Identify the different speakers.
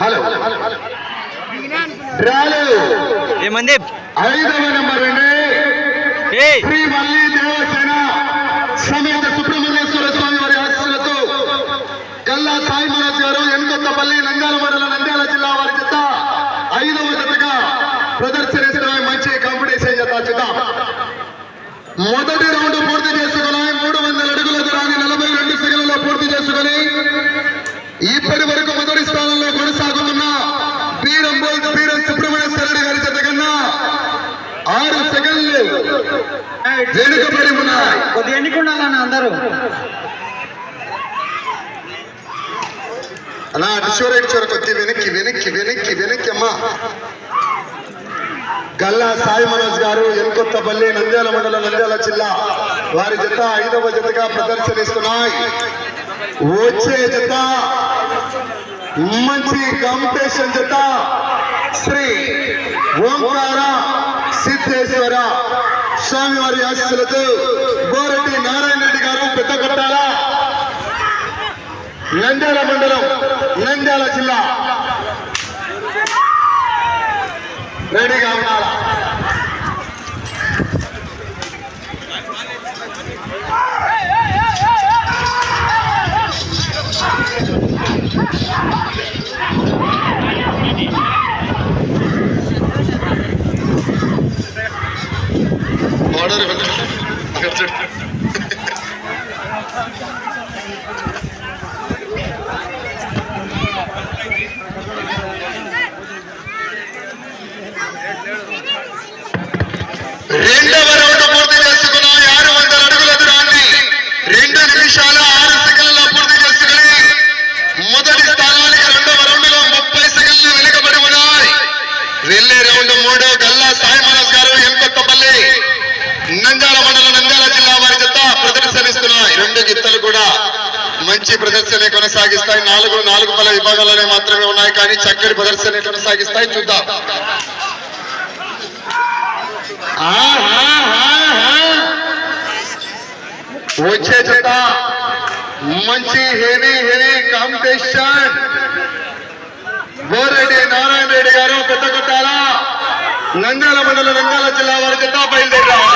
Speaker 1: Hello డ్రాలు
Speaker 2: ఏమంది
Speaker 1: 5వ number అండి. శ్రీ మల్లి దేవసేన సమేత సుబ్రహ్మణ్యేశ్వర స్వామి వారి ఆశీస్సులతో గల్లా సాయి మహారాజ్ గారు ఎన్కొత్తపల్లి నంద్యాల మండలం నంద్యాల జిల్లా వారి జత 5వ జతగా ప్రదర్శనిస్తున్న మంచి కాంపిటీషన్ జత చూద్దాం. మొదటి రౌండ్ పూర్తి చేసుకుని 300 అడుగుల దూరాన్ని 42 సెకండ్లలో పూర్తి చేసుకుని ఇప్పటి వరకు మొదటి స్థానంలో కొనసాగుతున్న వీరం సుబ్రహ్మణ్యేశ్వర రెడ్డి గారి జత కన్నా 6 సెకండ్లు వెనుకబడి ఉన్నాయి.
Speaker 3: కొద్దిగా ఎన్నికుండాలన్న అందరూ
Speaker 1: అలా అటు కొద్ది వెనక్కి అమ్మా. గల్లా సాయి మనోజ్ గారు ఎన్కొత్తపల్లి నంద్యాల మండలం నంద్యాల జిల్లా వారి జత 5వ జతగా ప్రదర్శనిస్తున్నాయి. వచ్చే జత మంచి కాంపిటీషన్ జత శ్రీ ఓంకార సిద్ధేశ్వర స్వామి వారి ఆశీస్సులతో గోరెడ్డి నారాయణ రెడ్డి గారు పెద్ద కొట్టాల నంద్యాల మండలం నంద్యాల జిల్లా రెడీగా ఉండాలా. రెండవ రౌండ్ పూర్తి చేసుకున్న 600 అడుగుల దూరాన్ని 2 నిమిషాల 6 సెకండ్లలో పూర్తి చేసుకుని మొదటి స్థానానికి రెండవ రౌండ్ లో 30 సెకండ్లు వెనుకబడి ఉన్నాయి. వెళ్లే రౌండ్ 3 గల్లా సాయి మనోజ్ గారు ఎన్కొత్తపల్లి నంద్యాల మండలం నంద్యాల జిల్లా వారి జత ప్రదర్శనిస్తున్నాయి. 2 గిత్తలు కూడా మంచి ప్రదర్శన కొనసాగిస్తాయి. 4 పల విభాగాల్లోనే మాత్రమే ఉన్నాయి, కానీ చక్కటి ప్రదర్శన కొనసాగిస్తాయి. చూద్దాం. వచ్చే జత మంచి హెవీ కాంపిటీషన్. గోరెడ్డి నారాయణ రెడ్డి గారు పెద్ద కొట్టాల నంద్యాల మండలం నంద్యాల జిల్లా వారి జత బయలుదేరారు.